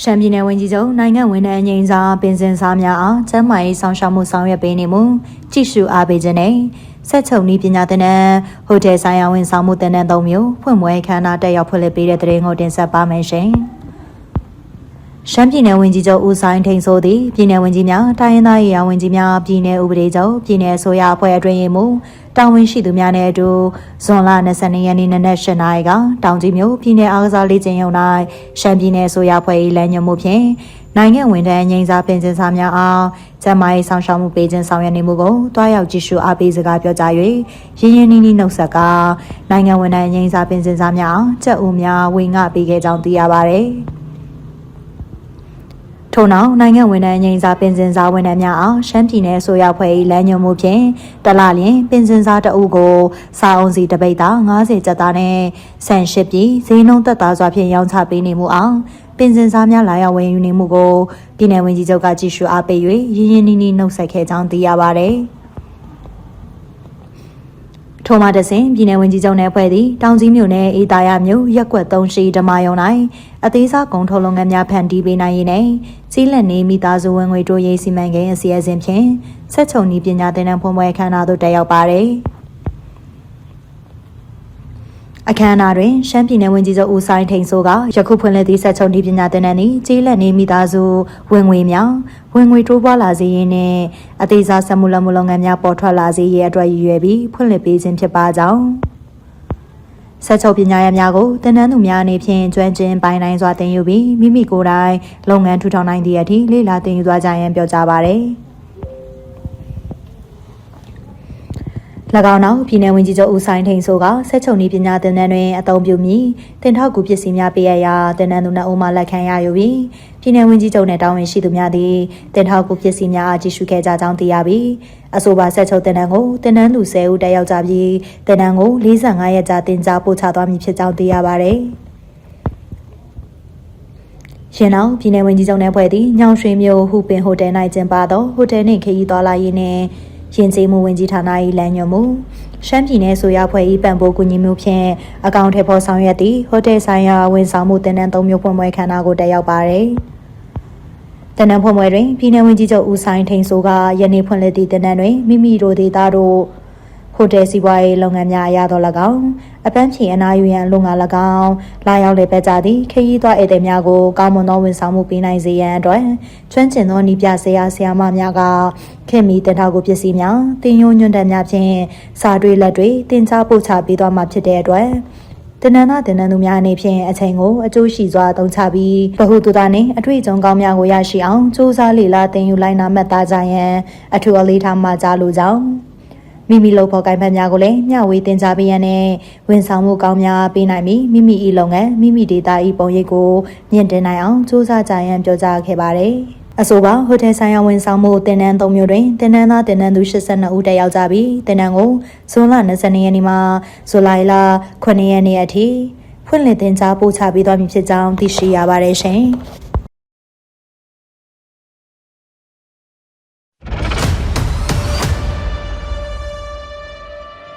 ရှမ်းပြည်နယ်ဝန်ကြီးချုပ်နိုင်ငံဝန်ထမ်းအငြိမ်းစားပင်စင်စားများအားကျန်းမာရေးဆောင်ရှောက်မှုဆောင်ရွက်ပေးနေမှုကြည့်ရှုအားပေးခြင်းနဲ့ဆက်ချုပ်နည်းပညာသင်တန်းဟိုတယ်ဆိုင်ရာဝန်ဆောင်မှုသင်တန်း၃မျိုးဖွင့်ပွဲအခမ်းအနားတက်ရောက်ဖွင့်လှစ်ပေးတဲ့သတင်းကိုတင်ဆက်ပါမယ်ရှင်။ရှမ်းပြည်နယ်ဝန်ကြီးချုပ်ဦးဆိုင်ထိန်ဆိုသည့်ပြည်နယ်ဝန်ကြီးများတိုင်းရင်းသားရေးရာဝန်ကြီးများပြည်နယ်ဥပဒေချုပ်ပြည်နယ်အစိုးရအဖွဲ့အတွင်းရေးမှူးတာဝန်ရှိသူများနဲ့အတူဇွန်လ22ရက်နေ့နနက်8:00နာရီကတောင်ကြီးမြို့ပြည်နယ်အားကစားလေ့ကျင့်ရုံ၌ရှမ်းပြည်နယ်အစိုးရအဖွဲ့၏လမ်းညွှန်မှုဖြင့်နိုင်ငံဝန်ထမ်းငြိမ်းစားပင်စင်စားများအားကျန်းမာရေးဆောင်ရှောက်မှုပေးခြင်းဆောင်ရွက်နေမှုကိုတွားရောက်ကြည့်ရှုအားပေးစကားပြောကြား၍ရင်းရင်းနှီးနှီးနှုတ်ဆက်ကနိုင်ငံဝန်ထမ်းငြိမ်းစားပင်စင်စားများအားကြက်ဦးများဝေငှပေးခဲ့ကြောင်းသိရပါသည်။ထို့နောက်နိုင်ငံဝန်ထမ်းငြိမ်းစားပင်စင်စားဝန်ထမ်းများအားရှမ်းပြည်နယ်အစိုးရဖွဲ့၏လမ်းညွှန်မှုဖြင့်တလလျင်ပင်စင်စားတအုပ်ကိုစာအုံစီတပိတ်သား90ကျပ်သားနဲ့ဆန်ရှစ်ပြည်ဈေးနှုန်းသက်သာစွာဖြင့်ရောင်းချပေးနေမှုအောင်ပင်စင်စားများလာရောက်ဝယ်ယူနေမှုကိုပြည်နယ်ဝန်ကြီးချုပ်ကကြည့်ရှုအားပေး၍ရင်းရင်းနှီးနှီးနှုတ်ဆက်ခဲ့ကြောင်းသိရပါသည်။ထို့မှတစဉ်ပြည်နယ်ဝန်ကြီးချုပ်နဲ့ဖွဲ့သည့်တောင်ကြီးမြို့နယ်အေးသာရမြို့ရက်ကွက်3ရှိဓမ္မယုံ၌အသေးစားကုန်ထုတ်လုပ်ငန်းများဖန်တီးပေးနိုင်ရေးနဲ့ကြီးလက်နေမိသားစုဝင်ငွေတိုးရေးစီမံကိန်းအစီအစဉ်ဖြင့်ဆက်ချုပ်နည်းပညာသင်တန်းဖွင့်ပွဲအခမ်းအနားသို့တက်ရောက်ပါသည်။အခမ်းအနားတွင်ရှမ်းပြည်နယ်ဝန်ကြီးချုပ်ဦးဆိုင်ထိန်ဆိုကယခုဖွင့်လှစ်သည့်ဆက်ချုပ်နည်းပညာသင်တန်းသည်ကြီးလက်နေမိသားစုဝင်ငွေများဝင်ငွေတိုးပွားလာစေရင်းနှင့်အသေးစားစက်မှုလက်မှုလုပ်ငန်းများပေါ်ထွက်လာစေရန်အတွက်ရည်ရွယ်ပြီးဖွင့်လှစ်ပေးခြင်းဖြစ်ပါကြောင်းဆက်ချုပ်ပညာရပ်များကိုသင်တန်းသူများအနေဖြင့်ကျွမ်းကျင်ပိုင်နိုင်စွာသင်ယူပြီးမိမိကိုယ်တိုင်လုပ်ငန်းထူထောင်နိုင်သည့်အထိလေ့လာသင်ယူသွားကြရန်ပြောကြားပါရယ်။၎င်းနောက်ပြည်နယ်ဝန်ကြီးချုပ်ဦးဆိုင်ထိန်ဆိုကဆက်ချုပ်နည်းပညာသင်တန်းတွင်အသုံးပြုမည်တင်ထောက်ကူပစ္စည်းများပေးရရာသင်တန်းသူ2ဦးမှလက်ခံရယူပြီးပြည်နယ်ဝန်ကြီးချုပ်နှင့်တာဝန်ရှိသူများသည်တင်ထောက်ကူပစ္စည်းများအားကြည့်ရှုခဲ့ကြကြောင်းသိရပြီးအဆိုပါဆက်ချုပ်သင်တန်းကိုသင်တန်းသူ10ဦးတက်ရောက်ကြပြီးသင်တန်းကို45ရက်ကြာသင်ကြားပို့ချသွားမည်ဖြစ်ကြောင်းသိရပါသည်။ရင်းနောက်ပြည်နယ်ဝန်ကြီးချုပ်နှင့်ဖွဲ့သည့်ညောင်ရွှေမြို့ဟူပင်ဟိုတယ်၌ကျင်းပသောဟိုတယ်နှင့်ခရီးသွားလာရေးနှင့်ရင်ကျေးမှုဝန်ကြီးဌာန၏လမ်းညွှန်မှုရှမ်းပြည်နယ်ဆိုရဖွဲ့၏ပံ့ပိုးကူညီမှုဖြင့်အကောင့်ထဲပေါ်ဆောင်ရွက်သည့်ဟိုတယ်ဆိုင်ရာဝန်ဆောင်မှုသင်တန်း3မျိုးဖွင့်ပွဲခမ်းနားကိုတက်ရောက်ပါရယ်။သင်တန်းဖွင့်ပွဲတွင်ပြည်နယ်ဝန်ကြီးချုပ်ဦးဆိုင်ထိန်ဆိုကယနေ့ဖွင့်လှစ်သည့်သင်တန်းတွင်မိမိတို့ဒေသတို့ဟိုတယ်စီးပွားရေးလုပ်ငန်းများအရသော၎င်းအပန်းဖြေအနားယူရန်လုံငါ၎င်းလာရောက်လေပတ်ကြသည့်ခရီးသွားဧည့်သည်များကိုကောင်းမွန်သောဝန်ဆောင်မှုပေးနိုင်စေရန်အတွက်ကျွမ်းကျင်သောနည်းပြဆရာဆရာမများကခင်မီတင်ထောက်ကူပစ္စည်းများတင်ယုံညွန့်တက်များဖြင့်စာတွေလက်တွေတင်ကြားပို့ချပေးသွားမှာဖြစ်တဲ့အတွက်တင်နန်းသားတင်နန်းသူများအနေဖြင့်အချိန်ကိုအကျိုးရှိစွာသုံးချပြီးဗဟုသုတနှင့်အတွေ့အကြုံကောင်းများကိုရရှိအောင်စူးစမ်းလေ့လာသင်ယူလိုက်နာမှတ်သားကြရန်အထူးအလေးထားမှကြားလိုကြောင်းမိမိလုပ်ဖော်ကိုင်ဖက်များကိုလည်းမျှဝေတင်ကြားပေးရန်နဲ့ဝန်ဆောင်မှုကောင်းများပေးနိုင်ပြီးမိမိ၏လုပ်ငန်းမိမိဒေသ၏ပုံရိပ်ကိုမြင့်တင်နိုင်အောင်စူးစမ်းကြရန်ပြောကြားခဲ့ပါတယ်။အဆိုပါဟိုတယ်ဆိုင်ရာဝန်ဆောင်မှုသင်တန်း3မျိုးတွင်သင်တန်းသားသင်တန်းသူ82ဦးတက်ရောက်ကြပြီးသင်တန်းကိုဇွန်လ22ရက်နေ့မှဇူလိုင်လ9ရက်နေ့အထိဖွင့်လှစ်သင်ကြားပို့ချပေးသွားမည်ဖြစ်ကြောင်းသိရှိရပါတယ်ရှင်။